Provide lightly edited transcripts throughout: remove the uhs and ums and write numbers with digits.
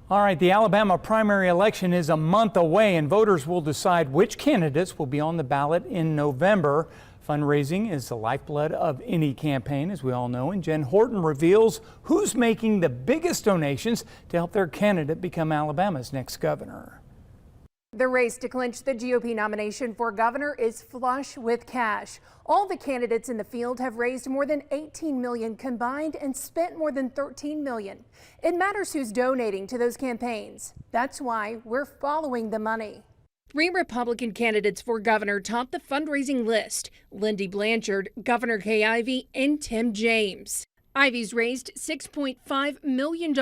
All right, the Alabama primary election is a month away, and voters will decide which candidates will be on the ballot in November. Fundraising is the lifeblood of any campaign, as we all know, and Jen Horton reveals who's making the biggest donations to help their candidate become Alabama's next governor. The race to clinch the GOP nomination for governor is flush with cash. All the candidates in the field have raised more than $18 million combined and spent more than $13 million. It matters who's donating to those campaigns. That's why we're following the money. 3 Republican candidates for governor top the fundraising list: Lindy Blanchard, Governor Kay Ivey, and Tim James. Ivey's raised $6.5 million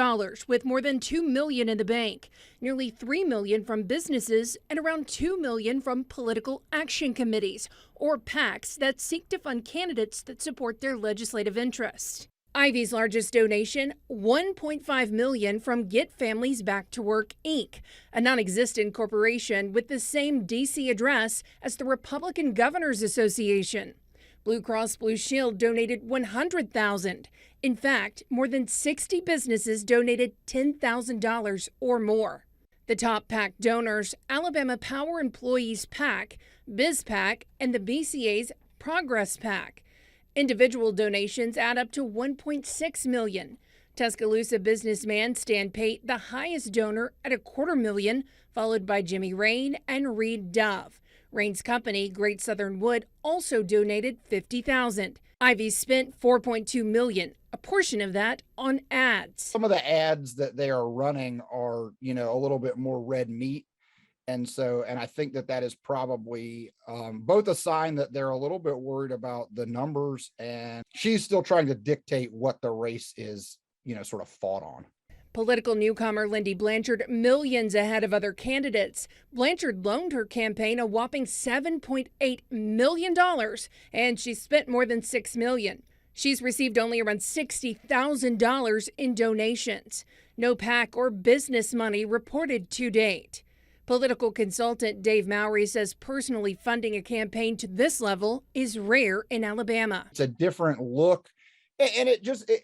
with more than $2 million in the bank, nearly $3 million from businesses and around $2 million from political action committees, or PACs, that seek to fund candidates that support their legislative interests. Ivey's largest donation, $1.5 million from Get Families Back to Work, Inc., a non-existent corporation with the same D.C. address as the Republican Governors Association. Blue Cross Blue Shield donated $100,000. In fact, more than 60 businesses donated $10,000 or more. The top PAC donors: Alabama Power Employees PAC, BizPAC, and the BCA's Progress PAC. Individual donations add up to $1.6 million. Tuscaloosa businessman Stan Pate, the highest donor at $250,000, followed by Jimmy Rain and Reed Dove. Rain's company, Great Southern Wood, also donated $50,000. Ivey spent $4.2 million, a portion of that on ads. Some of the ads that they are running are, a little bit more red meat. And I think that is probably both a sign that they're a little bit worried about the numbers, and she's still trying to dictate what the race is, sort of fought on. Political newcomer Lindy Blanchard millions ahead of other candidates. Blanchard loaned her campaign a whopping $7.8 million, and she spent more than $6 million. She's received only around $60,000 in donations. No PAC or business money reported to date. Political consultant Dave Mowry says personally funding a campaign to this level is rare in Alabama. It's a different look. And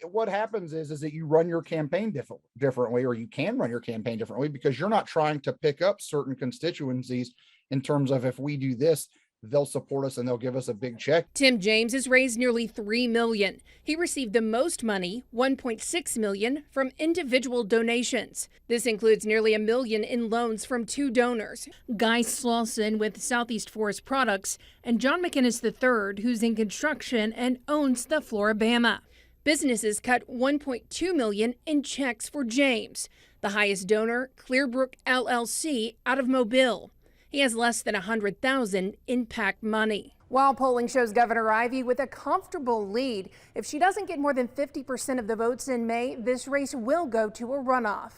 what happens is that you run your campaign differently, or you can run your campaign differently, because you're not trying to pick up certain constituencies in terms of, if we do this, they'll support us and they'll give us a big check. Tim James has raised nearly $3 million. He received the most money, $1.6 million, from individual donations. This includes nearly $1 million in loans from 2 donors: Guy Slauson with Southeast Forest Products and John McInnes III, who's in construction and owns the Floribama. Businesses cut $1.2 million in checks for James. The highest donor, Clearbrook LLC, out of Mobile. He has less than $100,000 in PAC money. While polling shows Governor Ivey with a comfortable lead, if she doesn't get more than 50% of the votes in May, this race will go to a runoff.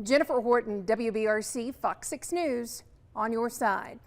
Jennifer Horton, WBRC, Fox 6 News, on your side.